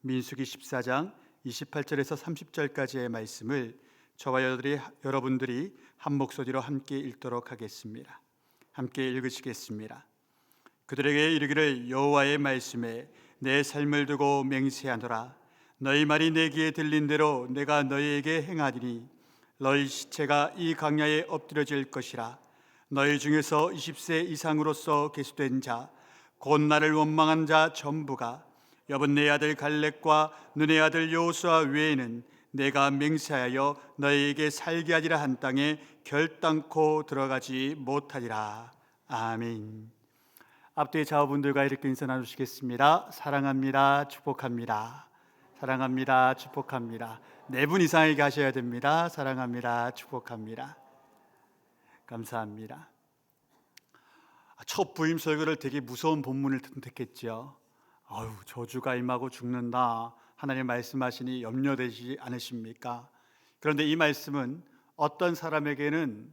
민수기 14장 28절에서 30절까지의 말씀을 저와 여러분들이 한 목소리로 함께 읽도록 하겠습니다. 함께 읽으시겠습니다. 그들에게 이르기를 여호와의 말씀에 내 삶을 두고 맹세하노라. 너희 말이 내 귀에 들린 대로 내가 너희에게 행하리니 너희 시체가 이 강야에 엎드려질 것이라. 너희 중에서 20세 이상으로서 계수된 자 곧 나를 원망한 자 전부가 여분네 아들 갈렙과 눈의 아들 여호수아 외에는 내가 맹세하여 너희에게 살게 하리라 한 땅에 결단코 들어가지 못하리라. 아멘. 앞뒤의 좌우분들과 이렇게 인사 나누시겠습니다. 사랑합니다. 축복합니다. 사랑합니다. 축복합니다. 4분 이상에게 하셔야 됩니다. 사랑합니다. 축복합니다. 감사합니다. 첫 부임 설교를 되게 무서운 본문을 선택했죠. 저주가 임하고 죽는다, 하나님 말씀하시니 염려되지 않으십니까? 그런데 이 말씀은 어떤 사람에게는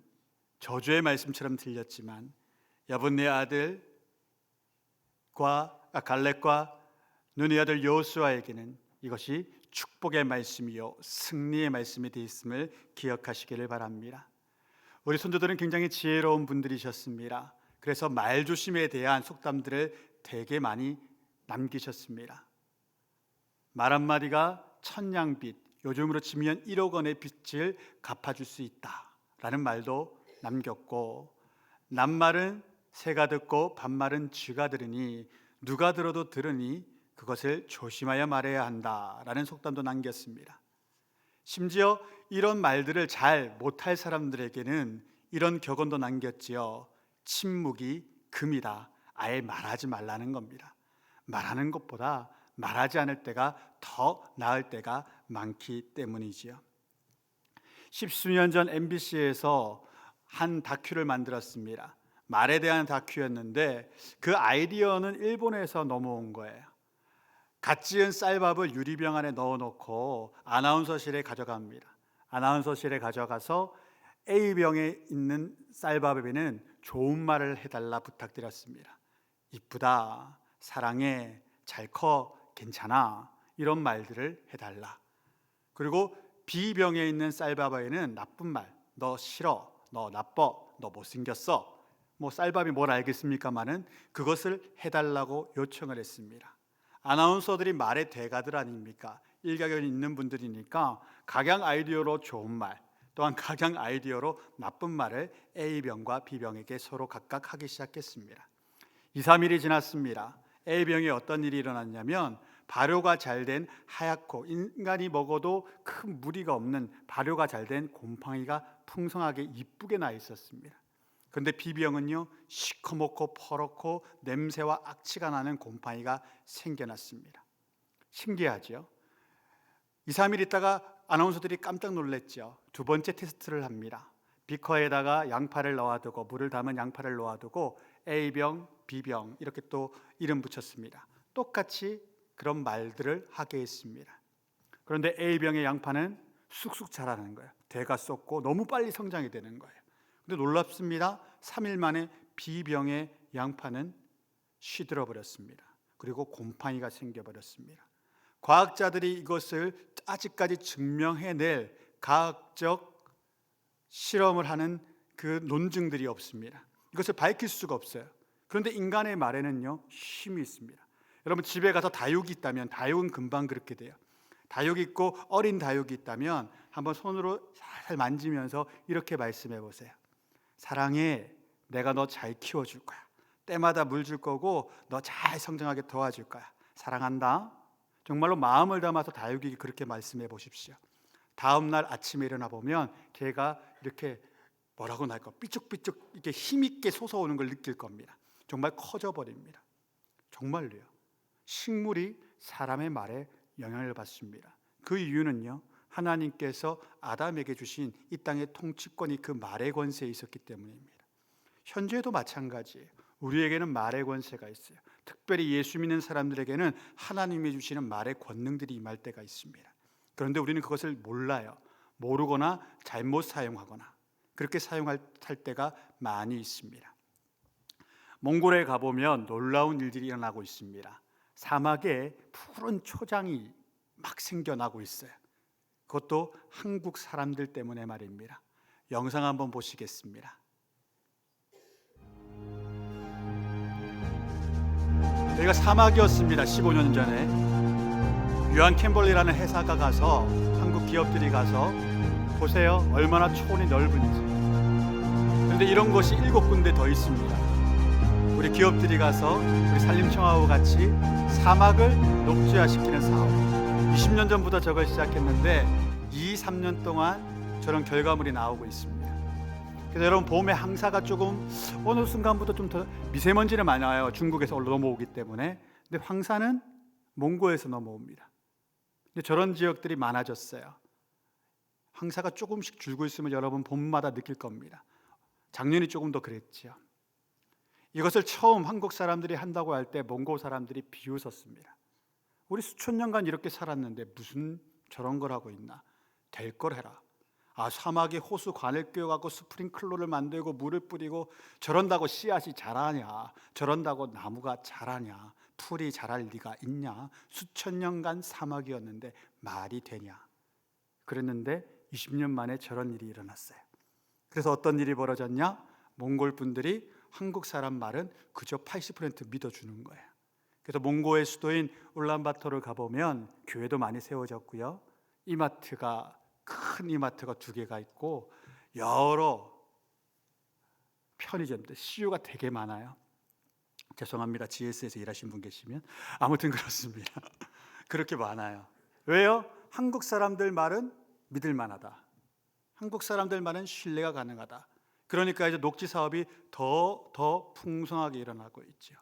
저주의 말씀처럼 들렸지만 여분네 아들 갈렙과 눈의 아들 여호수아에게는 이것이 축복의 말씀이요 승리의 말씀이 되었음을 기억하시기를 바랍니다. 우리 선조들은 굉장히 지혜로운 분들이셨습니다. 그래서 말조심에 대한 속담들을 되게 많이 남기셨습니다. 말 한마디가 천냥빚, 요즘으로 치면 1억 원의 빚을 갚아줄 수 있다라는 말도 남겼고, 낱말은 새가 듣고 반말은 쥐가 들으니 누가 들어도 들으니 그것을 조심하여 말해야 한다라는 속담도 남겼습니다. 심지어 이런 말들을 잘 못할 사람들에게는 이런 격언도 남겼지요. 침묵이 금이다. 아예 말하지 말라는 겁니다. 말하는 것보다 말하지 않을 때가 더 나을 때가 많기 때문이지요. 십수년 전 MBC에서 한 다큐를 만들었습니다. 말에 대한 다큐였는데 그 아이디어는 일본에서 넘어온 거예요. 갓 지은 쌀밥을 유리병 안에 넣어놓고 아나운서실에 가져갑니다. 아나운서실에 가져가서 A병에 있는 쌀밥에는 좋은 말을 해달라 부탁드렸습니다. 이쁘다, 사랑해, 잘 커, 괜찮아, 이런 말들을 해달라. 그리고 B병에 있는 쌀밥에는 나쁜 말, 너 싫어, 너 나빠, 너 못생겼어, 쌀밥이 뭘 알겠습니까마는 그것을 해달라고 요청을 했습니다. 아나운서들이 말의 대가들 아닙니까? 일가견이 있는 분들이니까 각양 아이디어로 좋은 말, 또한 각양 아이디어로 나쁜 말을 A병과 B병에게 서로 각각 하기 시작했습니다. 2, 3일이 지났습니다. A병에 어떤 일이 일어났냐면 발효가 잘된 하얗고 인간이 먹어도 큰 무리가 없는 발효가 잘된 곰팡이가 풍성하게 이쁘게 나 있었습니다. 그런데 B병은요, 시커멓고 퍼렇고 냄새와 악취가 나는 곰팡이가 생겨났습니다. 신기하죠? 2, 3일 있다가 아나운서들이 깜짝 놀랐죠. 두 번째 테스트를 합니다. 비커에다가 양파를 넣어두고, 물을 담은 양파를 넣어두고 A병, B병 이렇게 또 이름 붙였습니다. 똑같이 그런 말들을 하게 했습니다. 그런데 A병의 양파는 쑥쑥 자라는 거예요. 대가 쏟고 너무 빨리 성장이 되는 거예요. 근데 놀랍습니다. 3일 만에 B병의 양파는 시들어 버렸습니다. 그리고 곰팡이가 생겨버렸습니다. 과학자들이 이것을 아직까지 증명해낼 과학적 실험을 하는 그 논증들이 없습니다. 이것을 밝힐 수가 없어요. 그런데 인간의 말에는요, 힘이 있습니다. 여러분 집에 가서 다육이 있다면, 다육은 금방 그렇게 돼요. 다육이 있고 어린 다육이 있다면 한번 손으로 살살 만지면서 이렇게 말씀해 보세요. 사랑해, 내가 너 잘 키워줄 거야. 때마다 물 줄 거고 너 잘 성장하게 도와줄 거야. 사랑한다. 정말로 마음을 담아서 다육이에게 그렇게 말씀해 보십시오. 다음 날 아침에 일어나 보면 걔가 이렇게 뭐라고 날까, 삐죽삐죽 이렇게 힘있게 솟아오는 걸 느낄 겁니다. 정말 커져 버립니다. 정말로요. 식물이 사람의 말에 영향을 받습니다. 그 이유는요, 하나님께서 아담에게 주신 이 땅의 통치권이 그 말의 권세에 있었기 때문입니다. 현재도 마찬가지예요. 우리에게는 말의 권세가 있어요. 특별히 예수 믿는 사람들에게는 하나님이 주시는 말의 권능들이 임할 때가 있습니다. 그런데 우리는 그것을 몰라요. 모르거나 잘못 사용하거나 그렇게 사용할 때가 많이 있습니다. 몽골에 가보면 놀라운 일들이 일어나고 있습니다. 사막에 푸른 초장이 막 생겨나고 있어요. 그것도 한국 사람들 때문에 말입니다. 영상 한번 보시겠습니다. 여기가 사막이었습니다. 15년 전에 유한 캠벌리라는 회사가 가서, 한국 기업들이 가서 보세요, 얼마나 초원이 넓은지. 그런데 이런 곳이 7군데 더 있습니다. 우리 기업들이 가서 우리 산림청하고 같이 사막을 녹지화시키는 사업, 20년 전부터 저걸 시작했는데 2-3년 동안 저런 결과물이 나오고 있습니다. 그래서 여러분, 봄에 황사가 조금 어느 순간부터 좀 더 미세먼지는 많이 와요. 중국에서 넘어오기 때문에. 근데 황사는 몽고에서 넘어옵니다. 근데 저런 지역들이 많아졌어요. 황사가 조금씩 줄고 있으면 여러분 봄마다 느낄 겁니다. 작년이 조금 더 그랬지요. 이것을 처음 한국 사람들이 한다고 할 때 몽고 사람들이 비웃었습니다. 우리 수천 년간 이렇게 살았는데 무슨 저런 걸 하고 있나? 될 걸 해라. 사막에 호수관을 끼워갖고 스프링클러를 만들고 물을 뿌리고 저런다고 씨앗이 자라냐? 저런다고 나무가 자라냐? 풀이 자랄 리가 있냐? 수천 년간 사막이었는데 말이 되냐? 그랬는데 20년 만에 저런 일이 일어났어요. 그래서 어떤 일이 벌어졌냐? 몽골 분들이 한국 사람 말은 그저 80% 믿어주는 거예요. 그래서 몽고의 수도인 울란바토르를 가보면 교회도 많이 세워졌고요, 이마트가, 큰 이마트가 2개가 있고 여러 편의점들, CU가 되게 많아요. 죄송합니다, GS에서 일하신 분 계시면. 아무튼 그렇습니다. 그렇게 많아요. 왜요? 한국 사람들 말은 믿을 만하다. 한국 사람들 말은 신뢰가 가능하다. 그러니까 이제 녹지 사업이 더 풍성하게 일어나고 있죠.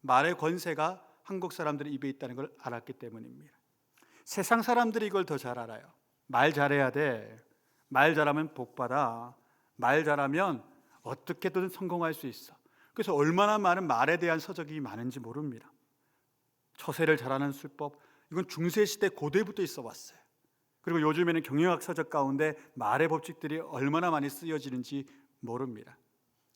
말의 권세가 한국 사람들의 입에 있다는 걸 알았기 때문입니다. 세상 사람들이 이걸 더 잘 알아요. 말 잘해야 돼. 말 잘하면 복 받아. 말 잘하면 어떻게든 성공할 수 있어. 그래서 얼마나 많은 말에 대한 서적이 많은지 모릅니다. 처세를 잘하는 술법, 이건 중세시대 고대부터 있어 왔어요. 그리고 요즘에는 경영학 서적 가운데 말의 법칙들이 얼마나 많이 쓰여지는지 모릅니다.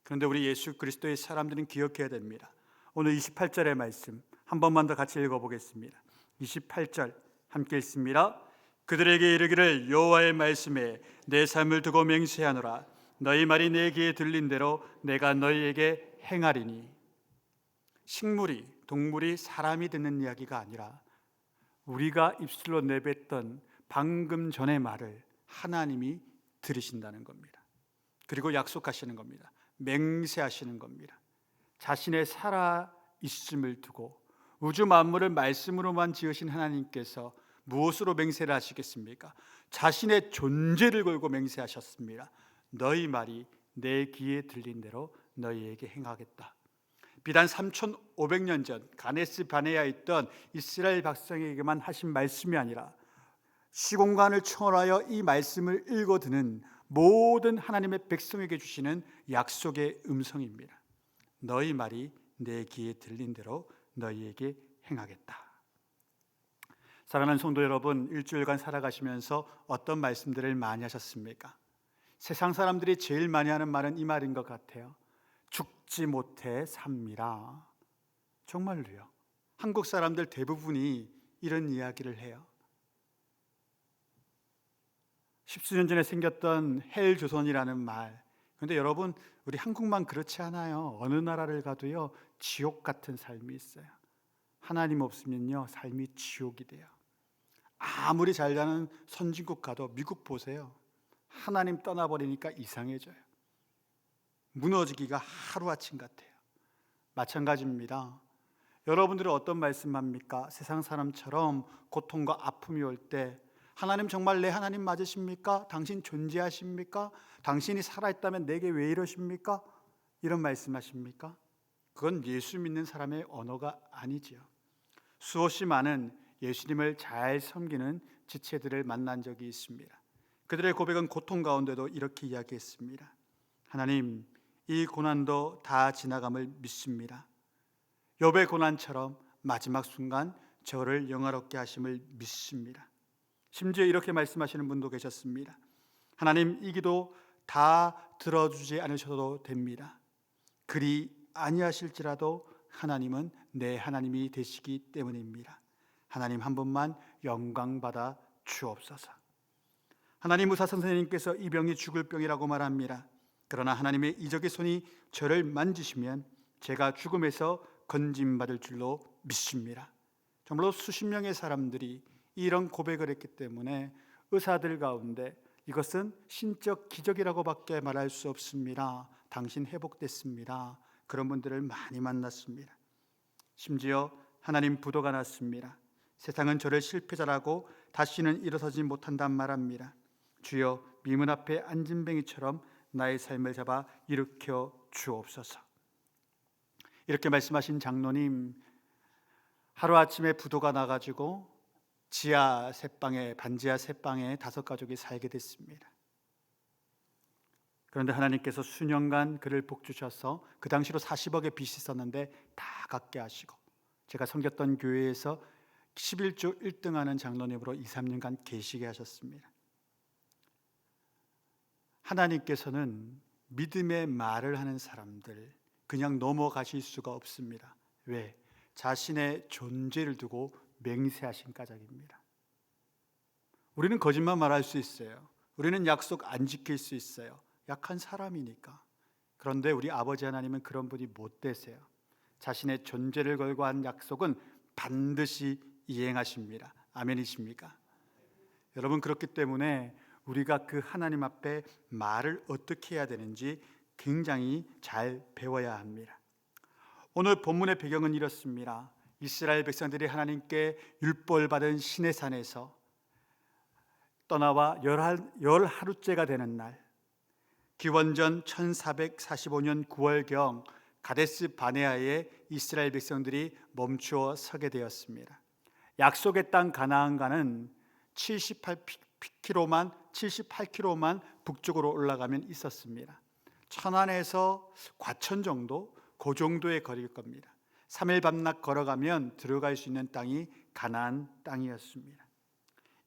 그런데 우리 예수 그리스도의 사람들은 기억해야 됩니다. 오늘 28절의 말씀 한 번만 더 같이 읽어보겠습니다. 28절 함께 읽습니다. 그들에게 이르기를 여호와의 말씀에 내 삶을 두고 맹세하노라. 너희 말이 내 귀에 들린 대로 내가 너희에게 행하리니. 식물이, 동물이, 사람이 듣는 이야기가 아니라 우리가 입술로 내뱉던 방금 전의 말을 하나님이 들으신다는 겁니다. 그리고 약속하시는 겁니다. 맹세하시는 겁니다. 자신의 살아있음을 두고 우주 만물을 말씀으로만 지으신 하나님께서 무엇으로 맹세를 하시겠습니까? 자신의 존재를 걸고 맹세하셨습니다. 너희 말이 내 귀에 들린 대로 너희에게 행하겠다. 비단 3,500년 전 가네스 바네아에 있던 이스라엘 백성에게만 하신 말씀이 아니라 시공간을 초월하여 이 말씀을 읽어드는 모든 하나님의 백성에게 주시는 약속의 음성입니다. 너희 말이 내 귀에 들린 대로 너희에게 행하겠다. 사랑하는 성도 여러분, 일주일간 살아가시면서 어떤 말씀들을 많이 하셨습니까? 세상 사람들이 제일 많이 하는 말은 이 말인 것 같아요. 죽지 못해 삽니다. 정말로요. 한국 사람들 대부분이 이런 이야기를 해요. 십수년 전에 생겼던 헬조선이라는 말. 그런데 여러분, 우리 한국만 그렇지 않아요. 어느 나라를 가도요, 지옥 같은 삶이 있어요. 하나님 없으면요, 삶이 지옥이 돼요. 아무리 잘 사는 선진국 가도 미국 보세요. 하나님 떠나버리니까 이상해져요. 무너지기가 하루아침 같아요. 마찬가지입니다. 여러분들은 어떤 말씀합니까? 세상 사람처럼 고통과 아픔이 올 때 하나님 정말 내 하나님 맞으십니까? 당신 존재하십니까? 당신이 살아있다면 내게 왜 이러십니까? 이런 말씀하십니까? 그건 예수 믿는 사람의 언어가 아니지요. 수없이 많은 예수님을 잘 섬기는 지체들을 만난 적이 있습니다. 그들의 고백은 고통 가운데도 이렇게 이야기했습니다. 하나님, 이 고난도 다 지나감을 믿습니다. 욥의 고난처럼 마지막 순간 저를 영화롭게 하심을 믿습니다. 심지어 이렇게 말씀하시는 분도 계셨습니다. 하나님, 이 기도 다 들어주지 않으셔도 됩니다. 그리 아니하실지라도 하나님은 내 하나님이 되시기 때문입니다. 하나님 한 분만 영광 받아 주옵소서. 하나님 의사 선생님께서 이 병이 죽을 병이라고 말합니다. 그러나 하나님의 이적의 손이 저를 만지시면 제가 죽음에서 건짐받을 줄로 믿습니다. 정말로 수십 명의 사람들이 이런 고백을 했기 때문에 의사들 가운데 이것은 신적 기적이라고밖에 말할 수 없습니다. 당신 회복됐습니다. 그런 분들을 많이 만났습니다. 심지어 하나님 부도가 났습니다. 세상은 저를 실패자라고 다시는 일어서지 못한단 말합니다. 주여 미문 앞에 안진뱅이처럼 나의 삶을 잡아 일으켜 주옵소서. 이렇게 말씀하신 장로님, 하루아침에 부도가 나가지고 지하 셋방에, 반지하 셋방에 5가족이 살게 됐습니다. 그런데 하나님께서 수년간 그를 복주셔서 그 당시로 40억의 빚이 있었는데 다 갚게 하시고, 제가 섬겼던 교회에서 11조 1등하는 장로님으로 2, 3년간 계시게 하셨습니다. 하나님께서는 믿음의 말을 하는 사람들 그냥 넘어가실 수가 없습니다. 왜? 자신의 존재를 두고 맹세하신 까닭입니다. 우리는 거짓말 말할 수 있어요. 우리는 약속 안 지킬 수 있어요. 약한 사람이니까. 그런데 우리 아버지 하나님은 그런 분이 못 되세요. 자신의 존재를 걸고 한 약속은 반드시 이행하십니다. 아멘이십니까? 여러분, 그렇기 때문에 우리가 그 하나님 앞에 말을 어떻게 해야 되는지 굉장히 잘 배워야 합니다. 오늘 본문의 배경은 이렇습니다. 이스라엘 백성들이 하나님께 율법을 받은 시내산에서 떠나와 열 하루째가 되는 날, 기원전 1445년 9월경 가데스 바네아에 이스라엘 백성들이 멈추어 서게 되었습니다. 약속의 땅 가나안가는 78km만 북쪽으로 올라가면 있었습니다. 천안에서 과천 정도, 그 정도의 거리일 겁니다. 3일 밤낮 걸어가면 들어갈 수 있는 땅이 가나안 땅이었습니다.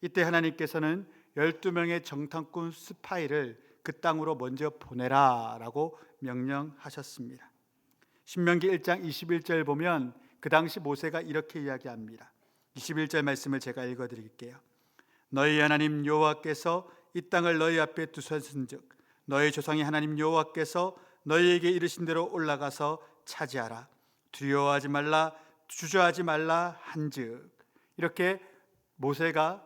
이때 하나님께서는 12명의 정탐꾼 스파이를 그 땅으로 먼저 보내라 라고 명령하셨습니다. 신명기 1장 21절 보면 그 당시 모세가 이렇게 이야기합니다. 21절 말씀을 제가 읽어드릴게요. 너희 하나님 여호와께서 이 땅을 너희 앞에 두셨은즉 너희 조상의 하나님 여호와께서 너희에게 이르신 대로 올라가서 차지하라. 두려워하지 말라, 주저하지 말라 한즉. 이렇게 모세가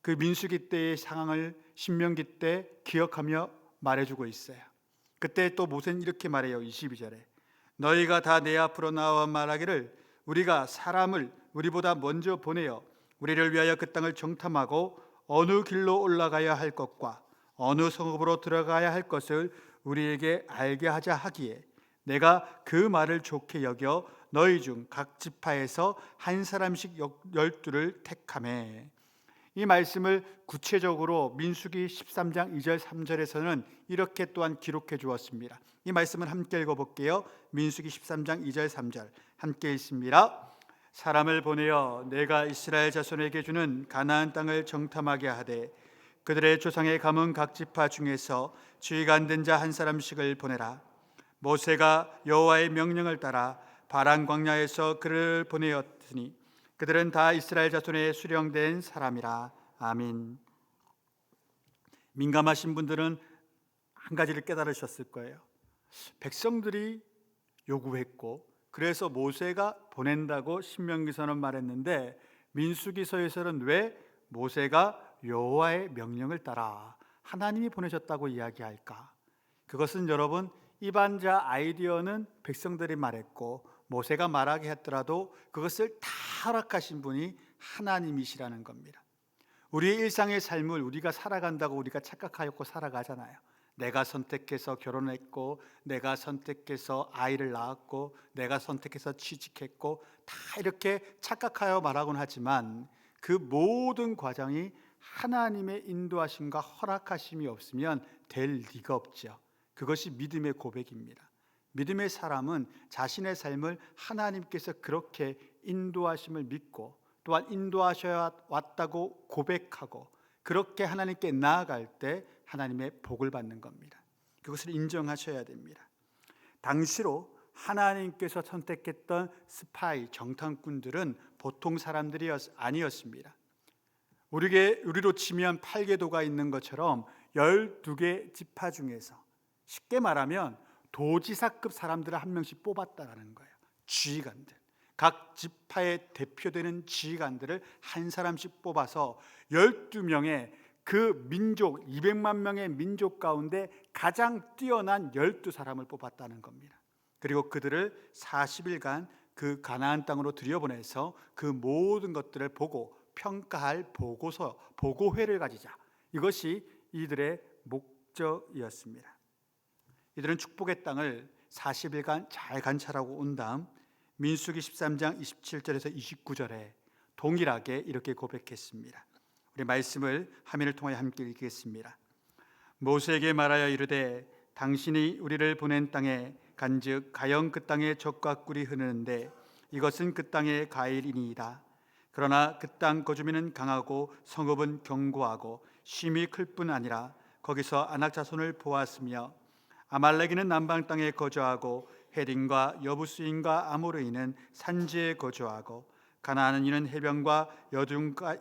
그 민수기 때의 상황을 신명기 때 기억하며 말해주고 있어요. 그때 또 모세는 이렇게 말해요. 22절에 너희가 다 내 앞으로 나와 말하기를 우리가 사람을 우리보다 먼저 보내어 우리를 위하여 그 땅을 정탐하고 어느 길로 올라가야 할 것과 어느 성읍으로 들어가야 할 것을 우리에게 알게 하자 하기에 내가 그 말을 좋게 여겨 너희 중 각 지파에서 한 사람씩 12를 택하매. 이 말씀을 구체적으로 민수기 13장 2절 3절에서는 이렇게 또한 기록해 주었습니다. 이 말씀을 함께 읽어볼게요. 민수기 13장 2절 3절 함께 읽습니다. 사람을 보내어 내가 이스라엘 자손에게 주는 가나안 땅을 정탐하게 하되 그들의 조상의 가문 각 지파 중에서 주의가 안 된 자 한 사람씩을 보내라. 모세가 여호와의 명령을 따라 바란 광야에서 그를 보내었으니 그들은 다 이스라엘 자손의 수령된 사람이라. 아멘. 민감하신 분들은 한 가지를 깨달으셨을 거예요. 백성들이 요구했고 그래서 모세가 보낸다고 신명기서는 말했는데 민수기서에서는 왜 모세가 여호와의 명령을 따라 하나님이 보내셨다고 이야기할까? 그것은 여러분, 이반자 아이디어는 백성들이 말했고 모세가 말하게 했더라도 그것을 다 허락하신 분이 하나님이시라는 겁니다. 우리의 일상의 삶을 우리가 살아간다고 우리가 착각하였고 살아가잖아요. 내가 선택해서 결혼했고 내가 선택해서 아이를 낳았고 내가 선택해서 취직했고 다 이렇게 착각하여 말하곤 하지만 그 모든 과정이 하나님의 인도하심과 허락하심이 없으면 될 리가 없죠. 그것이 믿음의 고백입니다. 믿음의 사람은 자신의 삶을 하나님께서 그렇게 인도하심을 믿고 또한 인도하셔야 왔다고 고백하고 그렇게 하나님께 나아갈 때 하나님의 복을 받는 겁니다. 그것을 인정하셔야 됩니다. 당시로 하나님께서 선택했던 스파이, 정탐꾼들은 보통 사람들이 아니었습니다. 우리로 치면 8계도가 있는 것처럼 12개 지파 중에서 쉽게 말하면 도지사급 사람들을 한 명씩 뽑았다라는 거예요. 지휘관들, 각 지파의 대표되는 지휘관들을 한 사람씩 뽑아서 12명의 그 민족, 200만 명의 민족 가운데 가장 뛰어난 12사람을 뽑았다는 겁니다. 그리고 그들을 40일간 그 가나안 땅으로 들여보내서 그 모든 것들을 보고 평가할 보고회를 가지자. 이것이 이들의 목적이었습니다. 이들은 축복의 땅을 40일간 잘 관찰하고 온 다음 민수기 13장 27절에서 29절에 동일하게 이렇게 고백했습니다. 우리 말씀을 화면을 통하여 함께 읽겠습니다. 모세에게 말하여 이르되 당신이 우리를 보낸 땅에 간즉 가영 그 땅에 젖과 꿀이 흐르는데 이것은 그 땅의 가일이니이다. 그러나 그 땅 거주민은 강하고 성읍은 견고하고 심히 클 뿐 아니라 거기서 아낙 자손을 보았으며 아말렉인은 남방 땅에 거주하고 헤린과 여부스인과 아모르인은 산지에 거주하고 가나안인은 해변과 여dun가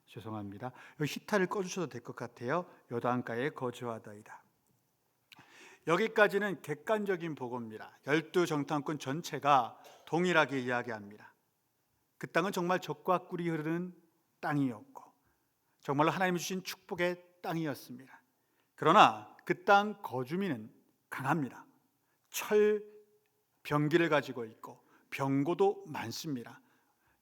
죄송합니다. 여기 히타를 꺼주셔도 될 것 같아요. 요단가에 거주하더이다. 여기까지는 객관적인 보고입니다. 12정탐꾼 전체가 동일하게 이야기합니다. 그 땅은 정말 젖과 꿀이 흐르는 땅이었고 정말로 하나님이 주신 축복의 땅이었습니다. 그러나 그 땅 거주민은 강합니다. 철 병기를 가지고 있고 병고도 많습니다.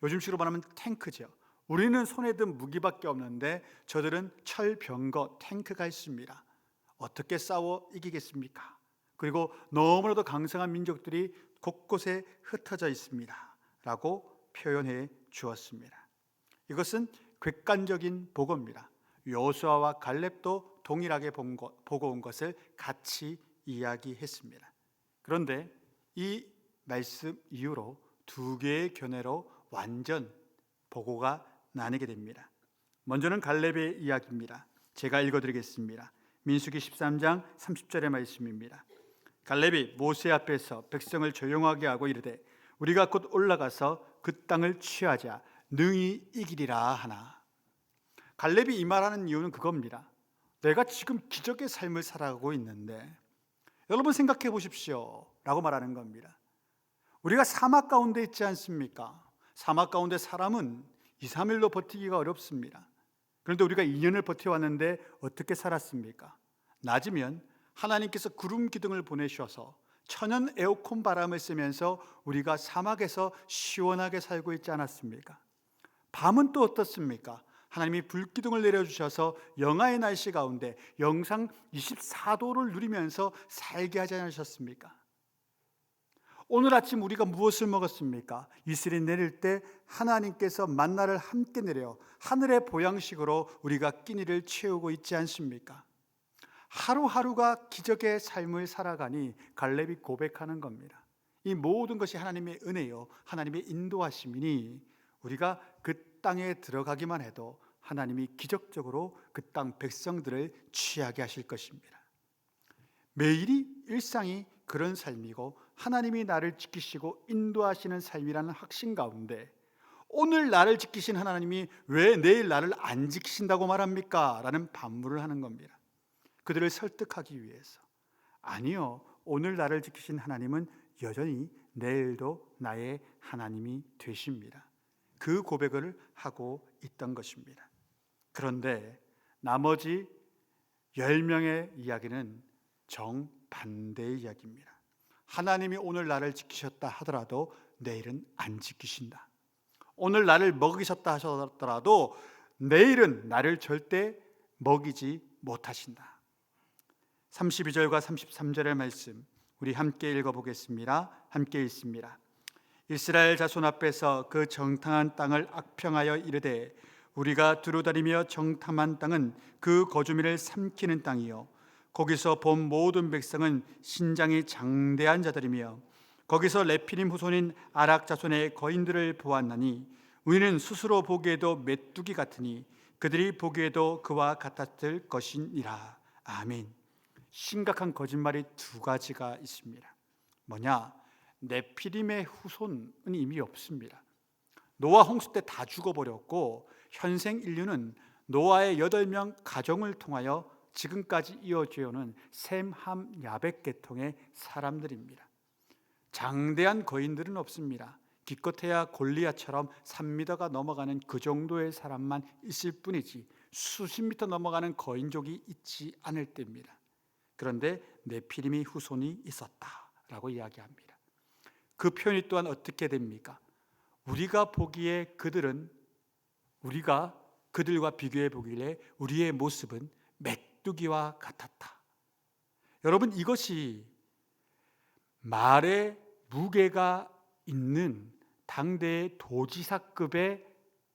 요즘식으로 말하면 탱크죠. 우리는 손에 든 무기밖에 없는데 저들은 철 병거 탱크가 있습니다. 어떻게 싸워 이기겠습니까? 그리고 너무나도 강성한 민족들이 곳곳에 흩어져 있습니다 라고 표현해 주었습니다. 이것은 객관적인 보고입니다. 여호수아와 갈렙도 동일하게 보고 온 것을 같이 이야기했습니다. 그런데 이 말씀 이후로 두 개의 견해로 완전 보고가 나뉘게 됩니다. 먼저는 갈렙의 이야기입니다. 제가 읽어드리겠습니다. 민수기 13장 30절의 말씀입니다. 갈렙이 모세 앞에서 백성을 조용하게 하고 이르되 우리가 곧 올라가서 그 땅을 취하자 능히 이기리라 하나. 갈렙이 이 말하는 이유는 그겁니다. 내가 지금 기적의 삶을 살아가고 있는데 여러분 생각해 보십시오 라고 말하는 겁니다. 우리가 사막 가운데 있지 않습니까? 사막 가운데 사람은 2, 3일로 버티기가 어렵습니다. 그런데 우리가 2년을 버텨왔는데 어떻게 살았습니까? 낮이면 하나님께서 구름 기둥을 보내셔서 천연 에어컨 바람을 쐬면서 우리가 사막에서 시원하게 살고 있지 않았습니까? 밤은 또 어떻습니까? 하나님이 불기둥을 내려주셔서 영하의 날씨 가운데 영상 24도를 누리면서 살게 하지 않으셨습니까? 오늘 아침 우리가 무엇을 먹었습니까? 이슬이 내릴 때 하나님께서 만나를 함께 내려 하늘의 보양식으로 우리가 끼니를 채우고 있지 않습니까? 하루하루가 기적의 삶을 살아가니 갈렙이 고백하는 겁니다. 이 모든 것이 하나님의 은혜요 하나님의 인도하심이니 우리가 그 땅에 들어가기만 해도 하나님이 기적적으로 그 땅 백성들을 취하게 하실 것입니다. 매일이 일상이 그런 삶이고 하나님이 나를 지키시고 인도하시는 삶이라는 확신 가운데 오늘 나를 지키신 하나님이 왜 내일 나를 안 지키신다고 말합니까? 라는 반문을 하는 겁니다. 그들을 설득하기 위해서. 아니요, 오늘 나를 지키신 하나님은 여전히 내일도 나의 하나님이 되십니다. 그 고백을 하고 있던 것입니다. 그런데 나머지 10명의 이야기는 정반대의 이야기입니다. 하나님이 오늘 나를 지키셨다 하더라도 내일은 안 지키신다. 오늘 나를 먹이셨다 하더라도 내일은 나를 절대 먹이지 못하신다. 32절과 33절의 말씀 우리 함께 읽어보겠습니다. 함께 읽습니다. 이스라엘 자손 앞에서 그 정탐한 땅을 악평하여 이르되 우리가 두루다니며 정탐한 땅은 그 거주민을 삼키는 땅이요 거기서 본 모든 백성은 신장이 장대한 자들이며 거기서 레피림 후손인 아락 자손의 거인들을 보았나니 우리는 스스로 보기에도 메뚜기 같으니 그들이 보기에도 그와 같았을 것이니라. 아멘. 심각한 거짓말이 두 가지가 있습니다. 뭐냐? 네피림의 후손은 이미 없습니다. 노아 홍수 때 다 죽어버렸고 현생 인류는 노아의 8명 가정을 통하여 지금까지 이어져 오는 셈, 함, 야벳 계통의 사람들입니다. 장대한 거인들은 없습니다. 기껏해야 골리앗처럼 3m가 넘어가는 그 정도의 사람만 있을 뿐이지 수십 미터 넘어가는 거인족이 있지 않을 때입니다. 그런데 네피림의 후손이 있었다라고 이야기합니다. 그 표현이 또한 어떻게 됩니까? 우리가 보기에 우리가 그들과 비교해 보길래 우리의 모습은 메뚜기와 같았다. 여러분, 이것이 말의 무게가 있는 당대의 도지사급의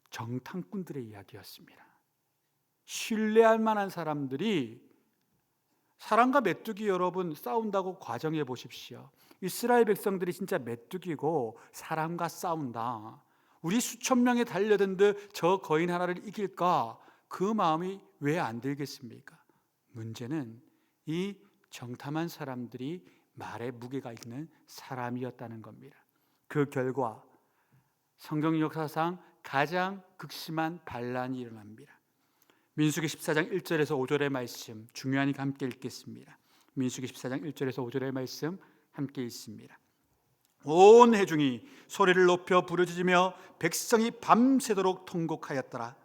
정탐꾼들의 이야기였습니다. 신뢰할 만한 사람들이 사람과 메뚜기 여러분 싸운다고 가정해 보십시오. 이스라엘 백성들이 진짜 메뚜기고 사람과 싸운다. 우리 수천 명에 달려든 듯 저 거인 하나를 이길까? 그 마음이 왜 안 들겠습니까? 문제는 이 정탐한 사람들이 말에 무게가 있는 사람이었다는 겁니다. 그 결과 성경 역사상 가장 극심한 반란이 일어납니다. 민수기 14장 1절에서 5절의 말씀 중요하니까 함께 읽겠습니다. 민수기 14장 1절에서 5절의 말씀 함께 읽습니다. 온 회중이 소리를 높여 부르짖으며 백성이 밤새도록 통곡하였더라.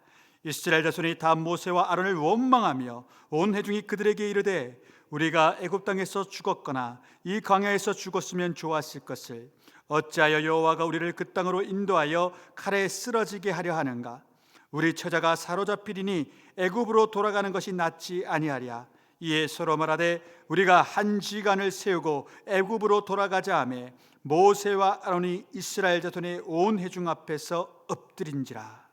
이스라엘 자손이 다 모세와 아론을 원망하며 온 회중이 그들에게 이르되 우리가 애굽 땅에서 죽었거나 이 광야에서 죽었으면 좋았을 것을 어찌하여 여호와가 우리를 그 땅으로 인도하여 칼에 쓰러지게 하려 하는가? 우리 처자가 사로잡히리니 애굽으로 돌아가는 것이 낫지 아니하랴. 이에 서로 말하되 우리가 한 지간을 세우고 애굽으로 돌아가자 하매 모세와 아론이 이스라엘 자손의 온 회중 앞에서 엎드린지라.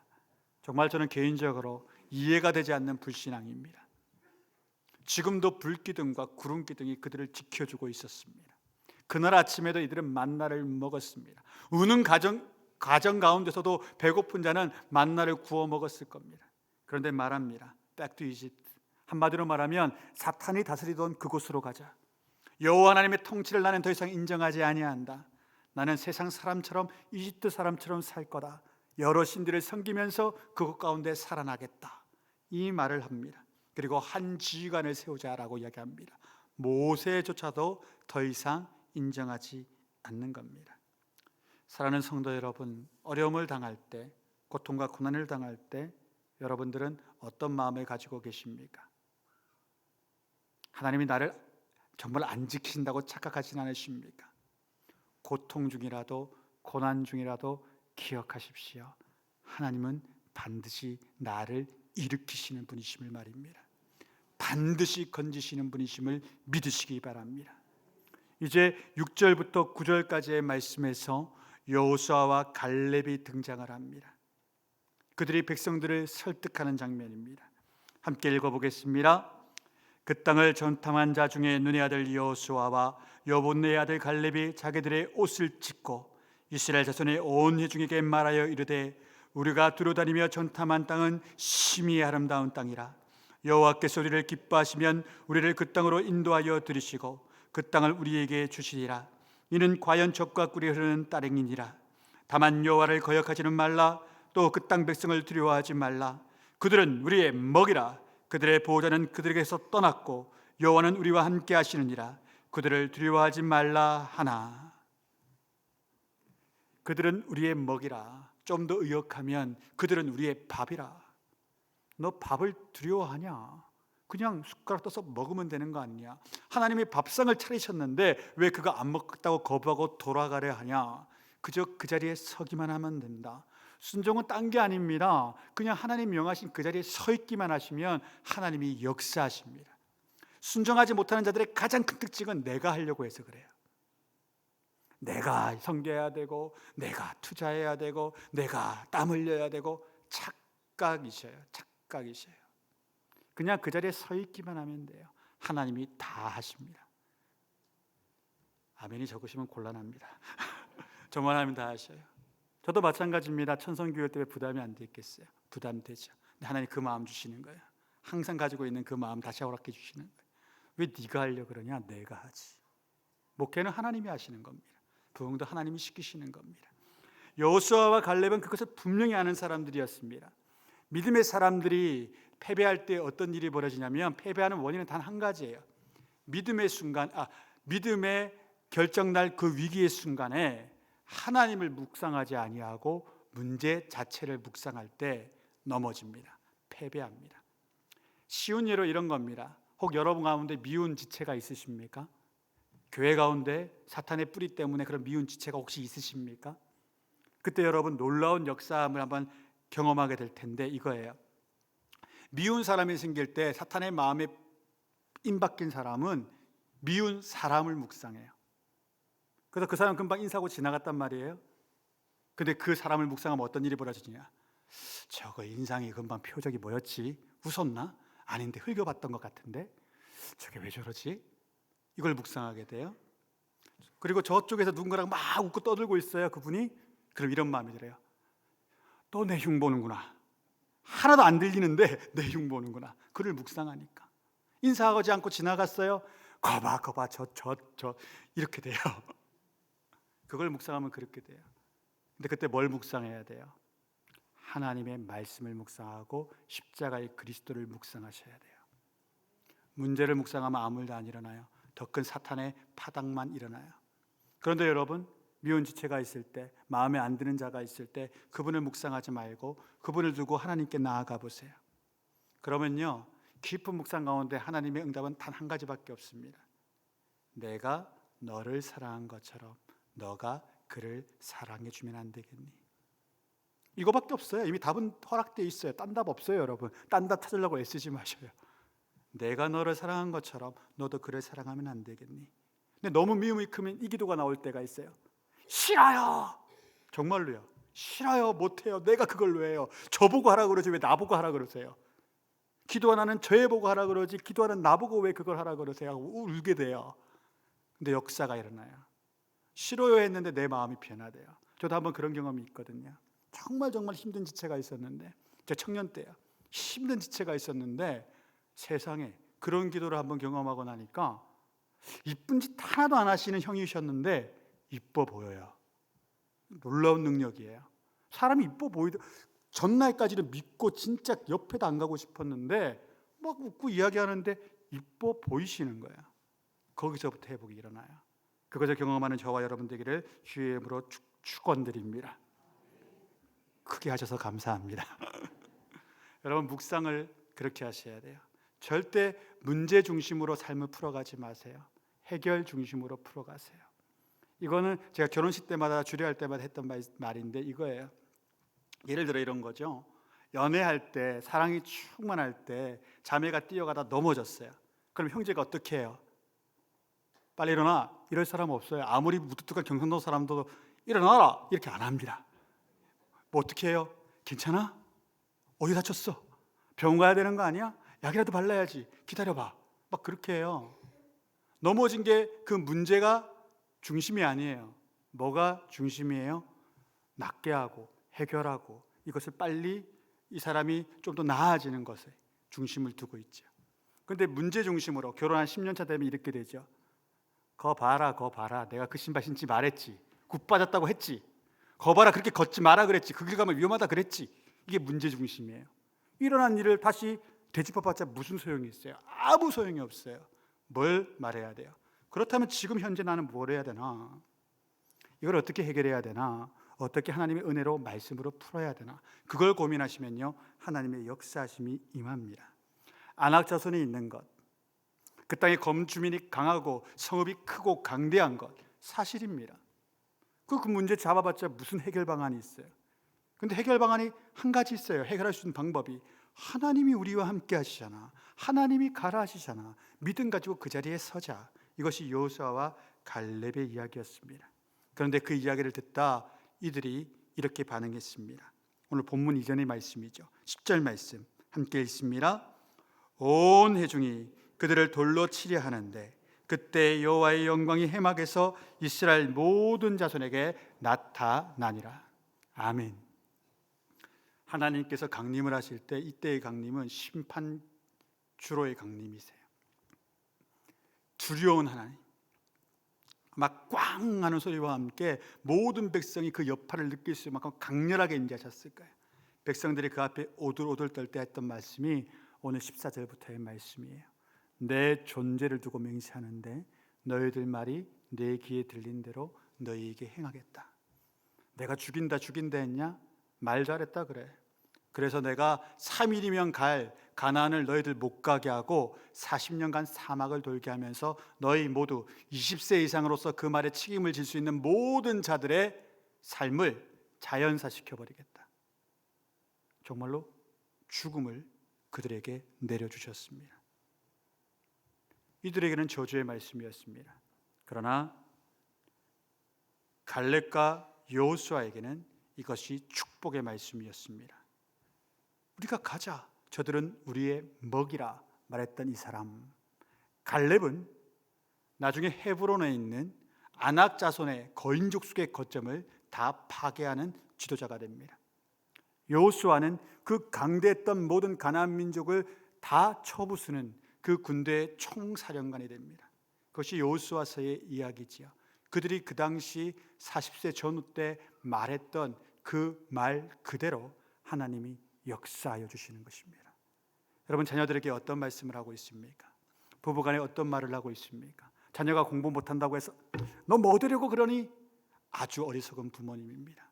정말 저는 개인적으로 이해가 되지 않는 불신앙입니다. 지금도 불기둥과 구름기둥이 그들을 지켜주고 있었습니다. 그날 아침에도 이들은 만나를 먹었습니다. 우는 가정 가운데서도 배고픈 자는 만나를 구워 먹었을 겁니다. 그런데 말합니다. Back to Egypt. 한마디로 말하면 사탄이 다스리던 그곳으로 가자. 여호와 하나님의 통치를 나는 더 이상 인정하지 아니한다. 나는 세상 사람처럼 이집트 사람처럼 살 거다. 여러 신들을 섬기면서 그곳 가운데 살아나겠다. 이 말을 합니다. 그리고 한 지휘관을 세우자라고 이야기합니다. 모세조차도 더 이상 인정하지 않는 겁니다. 사랑하는 성도 여러분, 어려움을 당할 때, 고통과 고난을 당할 때 여러분들은 어떤 마음을 가지고 계십니까? 하나님이 나를 정말 안 지키신다고 착각하진 않으십니까? 고통 중이라도 고난 중이라도 기억하십시오. 하나님은 반드시 나를 일으키시는 분이심을 말입니다. 반드시 건지시는 분이심을 믿으시기 바랍니다. 이제 6절부터 9절까지의 말씀에서 여호수아와 갈렙이 등장을 합니다. 그들이 백성들을 설득하는 장면입니다. 함께 읽어보겠습니다. 그 땅을 전탐한 자 중에 눈의 아들 여호수아와 여본네의 아들 갈렙이 자기들의 옷을 찢고 이스라엘 자손의 온 회중에게 말하여 이르되 우리가 두루다니며 전탐한 땅은 심히 아름다운 땅이라. 여호와께서 우리를 기뻐하시면 우리를 그 땅으로 인도하여 들이시고 그 땅을 우리에게 주시리라. 이는 과연 젖과 꿀이 흐르는 따릉이니라. 다만 여호와를 거역하지는 말라. 또 그 땅 백성을 두려워하지 말라. 그들은 우리의 먹이라. 그들의 보호자는 그들에게서 떠났고 여호와는 우리와 함께 하시느니라. 그들을 두려워하지 말라 하나. 그들은 우리의 먹이라. 좀 더 의역하면 그들은 우리의 밥이라. 너 밥을 두려워하냐? 그냥 숟가락 떠서 먹으면 되는 거 아니냐? 하나님이 밥상을 차리셨는데 왜 그거 안 먹겠다고 거부하고 돌아가려 하냐? 그저 그 자리에 서기만 하면 된다. 순종은 딴 게 아닙니다. 그냥 하나님 명하신 그 자리에 서 있기만 하시면 하나님이 역사하십니다. 순종하지 못하는 자들의 가장 큰 특징은 내가 하려고 해서 그래요. 내가 섬겨야 되고 내가 투자해야 되고 내가 땀 흘려야 되고 착각이셔요. 그냥 그 자리에 서 있기만 하면 돼요. 하나님이 다 하십니다. 아멘이 적으시면 곤란합니다. 정말 하나님 다 하셔요. 저도 마찬가지입니다. 천성교회 때문에 부담이 안 되겠어요? 부담되죠. 근데 하나님 그 마음 주시는 거예요. 항상 가지고 있는 그 마음 다시 허락해 주시는 거예요. 왜 네가 하려고 그러냐? 내가 하지. 목회는 하나님이 하시는 겁니다. 부흥도 하나님이 시키시는 겁니다. 여호수아와 갈렙은 그것을 분명히 아는 사람들이었습니다. 믿음의 사람들이 패배할 때 어떤 일이 벌어지냐면, 패배하는 원인은 단 한 가지예요. 믿음의 결정날 그 위기의 순간에 하나님을 묵상하지 아니하고 문제 자체를 묵상할 때 넘어집니다. 패배합니다. 쉬운 예로 이런 겁니다. 혹 여러분 가운데 미운 지체가 있으십니까? 교회 가운데 사탄의 뿌리 때문에 그런 미운 지체가 혹시 있으십니까? 그때 여러분 놀라운 역사함을 한번 경험하게 될 텐데, 이거예요. 미운 사람이 생길 때 사탄의 마음에 임박힌 사람은 미운 사람을 묵상해요. 그래서 그 사람 금방 인사하고 지나갔단 말이에요. 근데 그 사람을 묵상하면 어떤 일이 벌어지냐? 저거 인상이 금방 표정이 뭐였지? 웃었나? 아닌데 흘겨봤던 것 같은데 저게 왜 저러지? 이걸 묵상하게 돼요. 그리고 저쪽에서 누군가랑 막 웃고 떠들고 있어요, 그분이. 그럼 이런 마음이 들어요. 또 내 흉 보는구나. 하나도 안 들리는데 내 흉 보는구나. 그를 묵상하니까. 인사하지 않고 지나갔어요. 거봐 저 이렇게 돼요. 그걸 묵상하면 그렇게 돼요. 근데 그때 뭘 묵상해야 돼요? 하나님의 말씀을 묵상하고 십자가의 그리스도를 묵상하셔야 돼요. 문제를 묵상하면 아무 일도 안 일어나요. 더 큰 사탄의 파당만 일어나요. 그런데 여러분, 미운 지체가 있을 때, 마음에 안 드는 자가 있을 때 그분을 묵상하지 말고 그분을 두고 하나님께 나아가 보세요. 그러면요, 깊은 묵상 가운데 하나님의 응답은 단 한 가지밖에 없습니다. 내가 너를 사랑한 것처럼 너가 그를 사랑해 주면 안 되겠니? 이거밖에 없어요. 이미 답은 허락되어 있어요. 딴 답 없어요, 여러분. 딴 답 찾으려고 애쓰지 마셔요. 내가 너를 사랑한 것처럼 너도 그를 사랑하면 안 되겠니? 근데 너무 미움이 크면 이 기도가 나올 때가 있어요. 싫어요. 정말로요. 싫어요. 못해요. 내가 그걸 왜 해요? 저보고 하라 그러지 왜 나보고 하라 그러세요? 기도 하나는 저애 보고 하라 그러지 기도하는 나보고 왜 그걸 하라 그러세요? 하고 울게 돼요. 근데 역사가 일어나요. 싫어요 했는데 내 마음이 변화돼요. 저도 한번 그런 경험이 있거든요. 정말 힘든 지체가 있었는데, 제 청년 때요. 힘든 지체가 있었는데 세상에 그런 기도를 한번 경험하고 나니까 이쁜 짓 하나도 안 하시는 형이셨는데 이뻐 보여요. 놀라운 능력이에요. 사람이 이뻐 보이더 전날까지는 믿고 진짜 옆에도 안 가고 싶었는데 막 웃고 이야기하는데 이뻐 보이시는 거예요. 거기서부터 회복이 일어나요. 그것을 경험하는 저와 여러분 되기를 주의 이름으로 축원드립니다. 크게 하셔서 감사합니다. 여러분, 묵상을 그렇게 하셔야 돼요. 절대 문제 중심으로 삶을 풀어가지 마세요. 해결 중심으로 풀어가세요. 이거는 제가 결혼식 때마다 주례할 때마다 했던 말인데 이거예요. 예를 들어 이런 거죠. 연애할 때, 사랑이 충만할 때 자매가 뛰어가다 넘어졌어요. 그럼 형제가 어떻게 해요? 빨리 일어나. 이럴 사람 없어요. 아무리 무뚝뚝한 경상도 사람도 일어나라 이렇게 안 합니다. 뭐 어떻게 해요? 괜찮아? 어디 다쳤어? 병원 가야 되는 거 아니야? 약이라도 발라야지. 기다려봐. 막 그렇게 해요. 넘어진 게 그 문제가 중심이 아니에요. 뭐가 중심이에요? 낫게 하고 해결하고 이것을 빨리 이 사람이 좀 더 나아지는 것에 중심을 두고 있죠. 그런데 문제 중심으로 결혼한 10년 차 되면 이렇게 되죠. 거 봐라. 내가 그 신발 신지 말했지. 굽 빠졌다고 했지. 거 봐라. 그렇게 걷지 마라 그랬지. 그 길 가면 위험하다 그랬지. 이게 문제 중심이에요. 일어난 일을 다시 되짚어봤자 무슨 소용이 있어요? 아무 소용이 없어요. 뭘 말해야 돼요? 그렇다면 지금 현재 나는 뭘 해야 되나? 이걸 어떻게 해결해야 되나? 어떻게 하나님의 은혜로 말씀으로 풀어야 되나? 그걸 고민하시면요, 하나님의 역사하심이 임합니다. 안악자손이 있는 것, 그 땅의 거주민이 강하고 성읍이 크고 강대한 것 사실입니다. 그 문제 잡아봤자 무슨 해결 방안이 있어요? 근데 해결 방안이 한 가지 있어요. 해결할 수 있는 방법이 하나님이 우리와 함께 하시잖아. 하나님이 가라 하시잖아. 믿음 가지고 그 자리에 서자. 이것이 여호수아와 갈렙의 이야기였습니다. 그런데 그 이야기를 듣다 이들이 이렇게 반응했습니다. 오늘 본문 이전의 말씀이죠. 10절 말씀 함께 읽습니다. 온 회중이 그들을 돌로 치려 하는데 그때 여호와의 영광이 해막에서 이스라엘 모든 자손에게 나타나니라. 아멘. 하나님께서 강림을 하실 때 이때의 강림은 심판 주로의 강림이세요. 두려운 하나님, 막 꽝 하는 소리와 함께 모든 백성이 그 여파를 느낄 수 있을 만큼 강렬하게 임재하셨을 거예요. 백성들이 그 앞에 오들오들 떨 때 했던 말씀이 오늘 14절부터의 말씀이에요. 내 존재를 두고 맹세하는데 너희들 말이 내 귀에 들린 대로 너희에게 행하겠다. 내가 죽인다 했냐? 말 잘했다 그래. 그래서 내가 3일이면 갈 가나안을 너희들 못 가게 하고 40년간 사막을 돌게 하면서 너희 모두 20세 이상으로서 그 말에 책임을 질 수 있는 모든 자들의 삶을 자연사시켜버리겠다. 정말로 죽음을 그들에게 내려주셨습니다. 이들에게는 저주의 말씀이었습니다. 그러나 갈렙과 여호수아에게는 이것이 축복의 말씀이었습니다. 우리가 가자, 저들은 우리의 먹이라 말했던 이 사람 갈렙은 나중에 헤브론에 있는 아낙 자손의 거인족속의 거점을 다 파괴하는 지도자가 됩니다. 여호수아는 그 강대했던 모든 가나안 민족을 다 쳐부수는 그 군대의 총사령관이 됩니다. 그것이 여호수아서의 이야기지요. 그들이 그 당시 40세 전후 때 말했던 그 말 그대로 하나님이 역사하여 주시는 것입니다. 여러분, 자녀들에게 어떤 말씀을 하고 있습니까? 부부간에 어떤 말을 하고 있습니까? 자녀가 공부 못한다고 해서 너 뭐 되려고 그러니? 아주 어리석은 부모님입니다.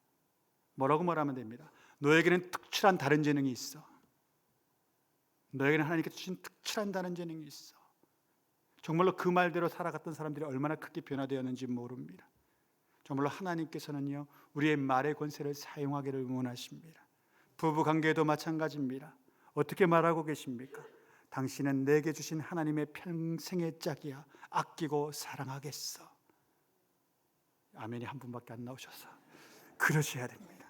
뭐라고 말하면 됩니다. 너에게는 특출한 다른 재능이 있어. 너에게는 하나님께 주신 특출한 다른 재능이 있어. 정말로 그 말대로 살아갔던 사람들이 얼마나 크게 변화되었는지 모릅니다. 정말로 하나님께서는요, 우리의 말의 권세를 사용하기를 원하십니다. 부부 관계도 마찬가지입니다. 어떻게 말하고 계십니까? 당신은 내게 주신 하나님의 평생의 짝이야. 아끼고 사랑하겠어. 아멘이 한 분밖에 안 나오셔서 그러셔야 됩니다.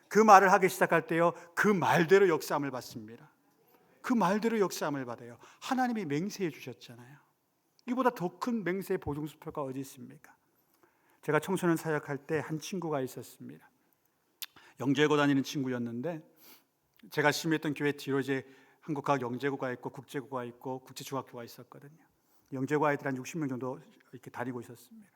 그 말을 하기 시작할 때요, 그 말대로 역사함을 받습니다. 그 말대로 역사함을 받아요. 하나님이 맹세해 주셨잖아요. 이보다 더 큰 맹세의 보증수표가 어디 있습니까? 제가 청소년 사역할 때 한 친구가 있었습니다. 영재고 다니는 친구였는데 제가 심했던 교회 뒤로 이제 한국학 영재고가 있고 국제고가 있고 국제중학교가 있었거든요. 영재고 아이들 한 60명 정도 이렇게 다니고 있었습니다.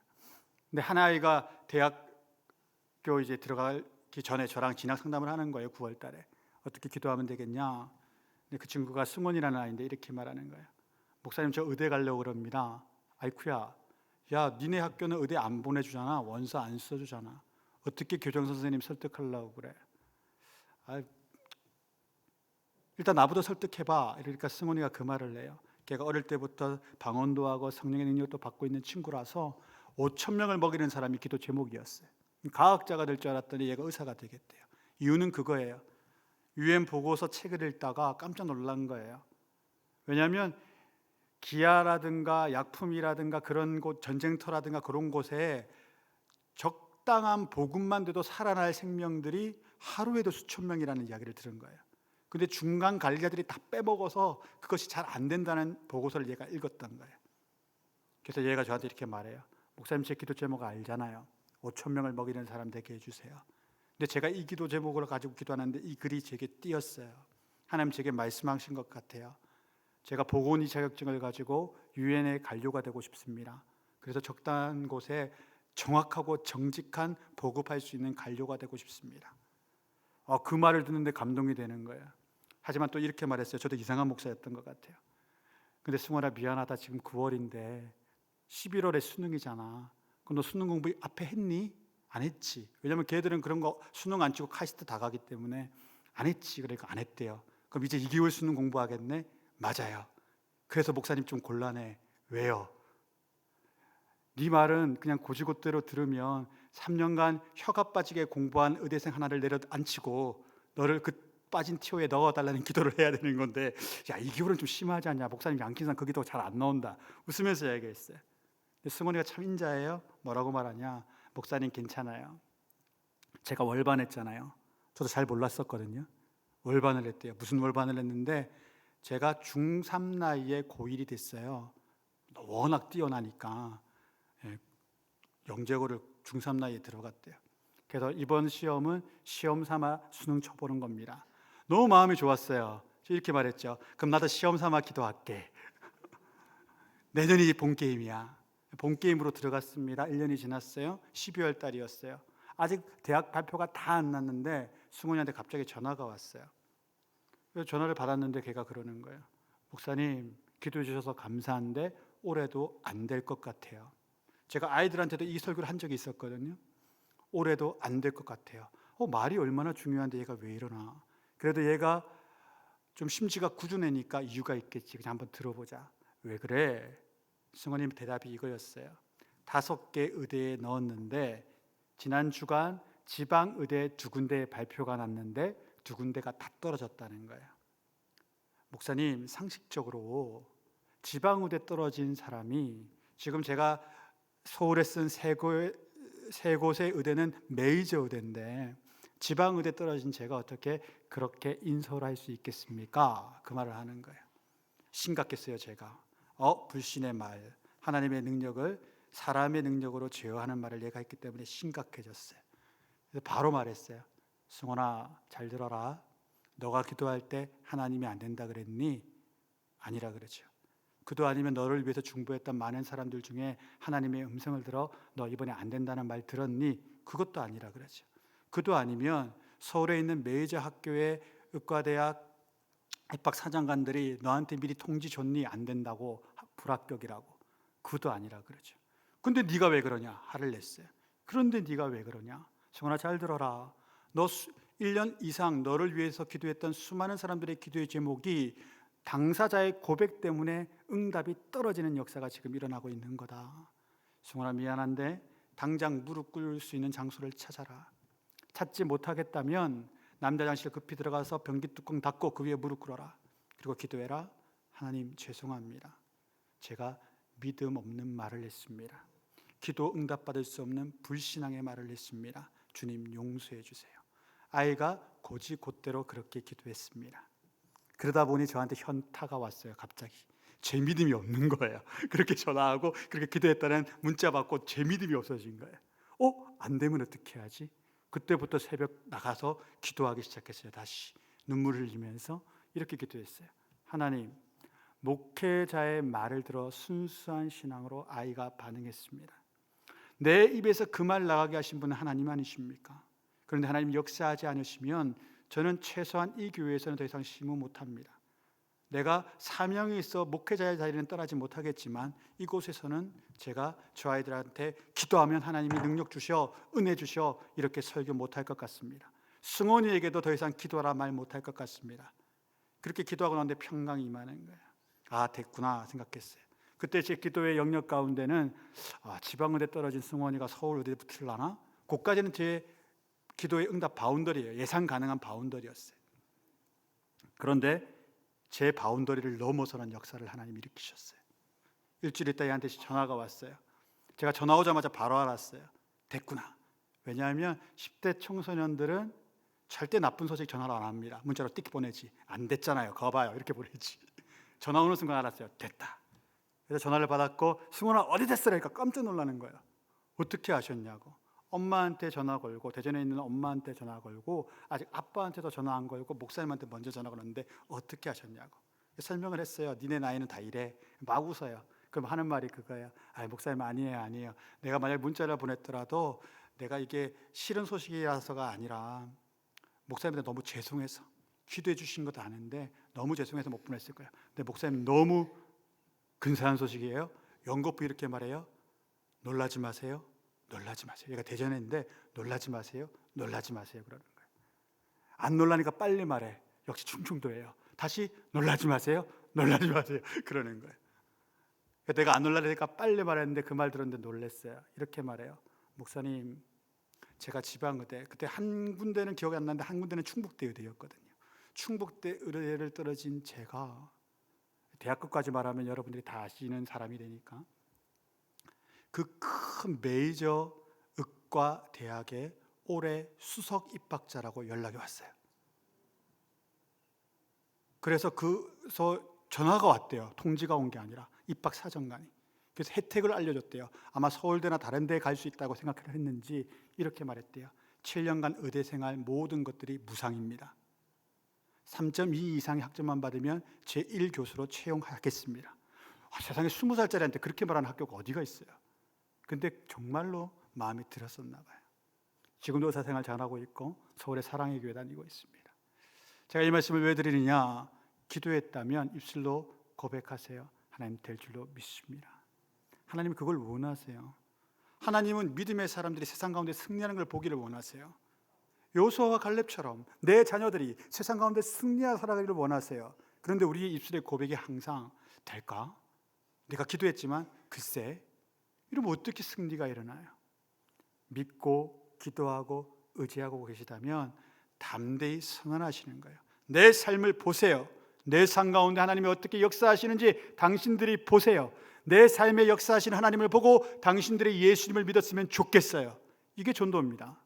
근데 한 아이가 대학교 이제 들어가기 전에 저랑 진학 상담을 하는 거예요. 9월 달에. 어떻게 기도하면 되겠냐? 근데 그 친구가 승원이라는 아이인데 이렇게 말하는 거예요. 목사님, 저 의대 가려고 그럽니다. 아이쿠야, 야, 니네 학교는 의대 안 보내주잖아. 원서 안 써주잖아. 어떻게 교장 선생님 설득하려고 그래? 일단 나보다 설득해봐. 이러니까 승원이가 그 말을 해요. 걔가 어릴 때부터 방언도 하고 성령의 능력도 받고 있는 친구라서 5,000명을 먹이는 사람이 기도 제목이었어요. 과학자가 될 줄 알았더니 얘가 의사가 되겠대요. 이유는 그거예요. UN 보고서 책을 읽다가 깜짝 놀란 거예요. 왜냐하면 기아라든가 약품이라든가 그런 곳, 전쟁터라든가 그런 곳에 적당한 복음만 돼도 살아날 생명들이 하루에도 수천 명이라는 이야기를 들은 거예요. 근데 중간 관리자들이 다 빼먹어서 그것이 잘 안 된다는 보고서를 얘가 읽었던 거예요. 그래서 얘가 저한테 이렇게 말해요. 목사님, 제 기도 제목 알잖아요. 5천 명을 먹이는 사람 되게 해주세요. 근데 제가 이 기도 제목을 가지고 기도하는데 이 글이 제게 띄었어요. 하나님 제게 말씀하신 것 같아요. 제가 보건의 자격증을 가지고 유엔의 관료가 되고 싶습니다. 그래서 적당한 곳에 정확하고 정직한 보급할 수 있는 관료가 되고 싶습니다. 그 말을 듣는데 감동이 되는 거예요. 하지만 또 이렇게 말했어요. 저도 이상한 목사였던 것 같아요. 근데 승원아, 미안하다. 지금 9월인데 11월에 수능이잖아. 그럼 너 수능 공부 앞에 했니? 안 했지. 왜냐면 걔들은 그런 거 수능 안 치고 카이스트 다 가기 때문에 안 했지. 그러니까 안 했대요. 그럼 이제 2개월 수능 공부하겠네? 맞아요. 그래서 목사님 좀 곤란해. 왜요? 네 말은 그냥 고지고대로 들으면 3년간 혀가 빠지게 공부한 의대생 하나를 내려앉히고 너를 그 빠진 티오에 넣어달라는 기도를 해야 되는 건데, 야, 2개월은 좀 심하지 않냐? 목사님 양키상 그 기도 잘 안 나온다. 웃으면서 얘기했어요. 근데 승원이가 참 인자예요. 뭐라고 말하냐? 목사님 괜찮아요. 제가 월반했잖아요. 저도 잘 몰랐었거든요. 월반을 했대요. 무슨 월반을 했는데 제가 중3 나이에 고1이 됐어요. 워낙 뛰어나니까 영재고를 중3 나이에 들어갔대요. 그래서 이번 시험은 시험 삼아 수능 쳐보는 겁니다. 너무 마음이 좋았어요. 이렇게 말했죠. 그럼 나도 시험 삼아 기도할게. 내년이 본게임이야. 본게임으로 들어갔습니다. 1년이 지났어요. 12월 달이었어요. 아직 대학 발표가 다 안 났는데 승훈이한테 갑자기 전화가 왔어요. 그래서 전화를 받았는데 걔가 그러는 거예요. 목사님, 기도해 주셔서 감사한데 올해도 안 될 것 같아요. 제가 아이들한테도 이 설교를 한 적이 있었거든요. 올해도 안 될 것 같아요. 말이 얼마나 중요한데 얘가 왜 이러나. 그래도 얘가 좀 심지가 꾸준하니까 이유가 있겠지. 그냥 한번 들어보자. 왜 그래? 승원님 대답이 이거였어요. 5개 의대에 넣었는데 지난 주간 지방 의대 2군데 발표가 났는데 2군데가 다 떨어졌다는 거예요. 목사님, 상식적으로 지방 의대 떨어진 사람이 지금 제가 서울에 쓴 세 곳의 의대는 메이저 의대인데 지방 의대 떨어진 제가 어떻게 그렇게 인서울 할 수 있겠습니까? 그 말을 하는 거예요. 심각했어요. 제가 불신의 말, 하나님의 능력을 사람의 능력으로 제어하는 말을 얘가 했기 때문에 심각해졌어요. 그래서 바로 말했어요. 승원아, 잘 들어라. 너가 기도할 때 하나님이 안 된다 그랬니? 아니라 그러죠. 그도 아니면 너를 위해서 중보했던 많은 사람들 중에 하나님의 음성을 들어 너 이번에 안 된다는 말 들었니? 그것도 아니라 그러죠. 그도 아니면 서울에 있는 메이저 학교의 의과대학 입학 사장관들이 너한테 미리 통지 줬니? 안 된다고, 불합격이라고. 그도 아니라 그러죠. 근데 네가 왜 그러냐? 화를 냈어요. 그런데 네가 왜 그러냐? 성원아, 잘 들어라. 너 1년 이상 너를 위해서 기도했던 수많은 사람들의 기도의 제목이 당사자의 고백 때문에 응답이 떨어지는 역사가 지금 일어나고 있는 거다. 승원아, 미안한데 당장 무릎 꿇을 수 있는 장소를 찾아라. 찾지 못하겠다면 남자 화장실 급히 들어가서 변기 뚜껑 닫고 그 위에 무릎 꿇어라. 그리고 기도해라. 하나님, 죄송합니다. 제가 믿음 없는 말을 했습니다. 기도 응답받을 수 없는 불신앙의 말을 했습니다. 주님, 용서해 주세요. 아이가 곧이곧대로 그렇게 기도했습니다. 그러다 보니 저한테 현타가 왔어요. 갑자기 제 믿음이 없는 거예요. 그렇게 전화하고 그렇게 기도했다는 문자 받고 제 믿음이 없어진 거예요. 안 되면 어떻게 하지? 그때부터 새벽 나가서 기도하기 시작했어요. 다시 눈물을 흘리면서 이렇게 기도했어요. 하나님, 목회자의 말을 들어 순수한 신앙으로 아이가 반응했습니다. 내 입에서 그 말 나가게 하신 분은 하나님 아니십니까? 그런데 하나님 역사하지 않으시면 저는 최소한 이 교회에서는 더 이상 심호 못합니다. 내가 사명이 있어 목회자의 자리는 떠나지 못하겠지만 이곳에서는 제가 저 아이들한테 기도하면 하나님이 능력 주셔, 은혜 주셔 이렇게 설교 못할 것 같습니다. 승원이에게도 더 이상 기도하라 말 못할 것 같습니다. 그렇게 기도하고 나는데 평강이 임하는 거예요. 됐구나 생각했어요. 그때 제 기도의 영역 가운데는 지방의대 떨어진 승원이가 서울의대 붙으려나? 그까지는 제 기도의 응답 바운더리예요. 예상 가능한 바운더리였어요. 그런데 제 바운더리를 넘어서는 역사를 하나님 일으키셨어요. 일주일 있다 얘한테 전화가 왔어요. 제가 전화 오자마자 바로 알았어요. 됐구나. 왜냐하면 10대 청소년들은 절대 나쁜 소식 전화로 안 합니다. 문자로 띡 보내지. 안 됐잖아요. 거봐요. 이렇게 보내지. 전화 오는 순간 알았어요. 됐다. 그래서 전화를 받았고 승원아 어디 됐어? 그러니까 깜짝 놀라는 거예요. 어떻게 아셨냐고. 엄마한테 전화 걸고 대전에 있는 엄마한테 전화 걸고 아직 아빠한테도 전화 안 걸고 목사님한테 먼저 전화 걸었는데 어떻게 하셨냐고 설명을 했어요. 니네 나이는 다 이래. 막 웃어요. 그럼 하는 말이 그거예요. 목사님 아니에요. 내가 만약 문자를 보냈더라도 내가 이게 싫은 소식이라서가 아니라 목사님한테 너무 죄송해서 기도해 주신 것도 아는데 너무 죄송해서 못 보냈을 거예요. 근데 목사님 너무 근사한 소식이에요. 연거푸 이렇게 말해요. 놀라지 마세요. 놀라지 마세요. 얘가 대전에 있는데 놀라지 마세요. 놀라지 마세요. 그러는 거예요. 안 놀라니까 빨리 말해. 역시 충청도예요. 다시 놀라지 마세요. 놀라지 마세요. 그러는 거예요. 내가 안 놀라니까 빨리 말했는데 그 말 들었는데 놀랐어요. 이렇게 말해요. 목사님, 제가 지방의대 그때 한 군데는 기억이 안 나는데 한 군데는 충북대 의대였거든요. 충북대 의대를 떨어진 제가 대학교까지 말하면 여러분들이 다 아시는 사람이 되니까 그 큰 메이저 의과 대학에 올해 수석 입학자라고 연락이 왔어요. 그래서 전화가 왔대요. 통지가 온 게 아니라 입학 사정관이. 그래서 혜택을 알려줬대요. 아마 서울대나 다른 데에 갈 수 있다고 생각을 했는지 이렇게 말했대요. 7년간 의대 생활 모든 것들이 무상입니다. 3.2 이상의 학점만 받으면 제1교수로 채용하겠습니다. 세상에 20살짜리한테 그렇게 말하는 학교가 어디가 있어요? 근데 정말로 마음이 들었었나 봐요. 지금도 의사생활 잘하고 있고 서울의 사랑의 교회 다니고 있습니다. 제가 이 말씀을 왜 드리느냐? 기도했다면 입술로 고백하세요. 하나님 될 줄로 믿습니다. 하나님은 그걸 원하세요. 하나님은 믿음의 사람들이 세상 가운데 승리하는 걸 보기를 원하세요. 여호수아와 갈렙처럼 내 자녀들이 세상 가운데 승리하여 살아가기를 원하세요. 그런데 우리의 입술의 고백이 항상 될까? 내가 기도했지만 글쎄, 이러면 어떻게 승리가 일어나요? 믿고 기도하고 의지하고 계시다면 담대히 선언하시는 거예요. 내 삶을 보세요. 내 삶 가운데 하나님이 어떻게 역사하시는지 당신들이 보세요. 내 삶에 역사하시는 하나님을 보고 당신들이 예수님을 믿었으면 좋겠어요. 이게 전도입니다.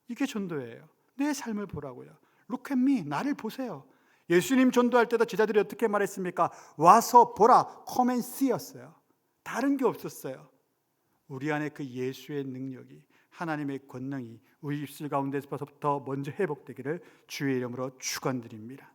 이게 전도예요. 내 삶을 보라고요. Look at me, 나를 보세요. 예수님 전도할 때도 제자들이 어떻게 말했습니까? 와서 보라, come and see였어요. 다른 게 없었어요. 우리 안에 그 예수의 능력이, 하나님의 권능이 우리 입술 가운데서부터 먼저 회복되기를 주의 이름으로 축원드립니다.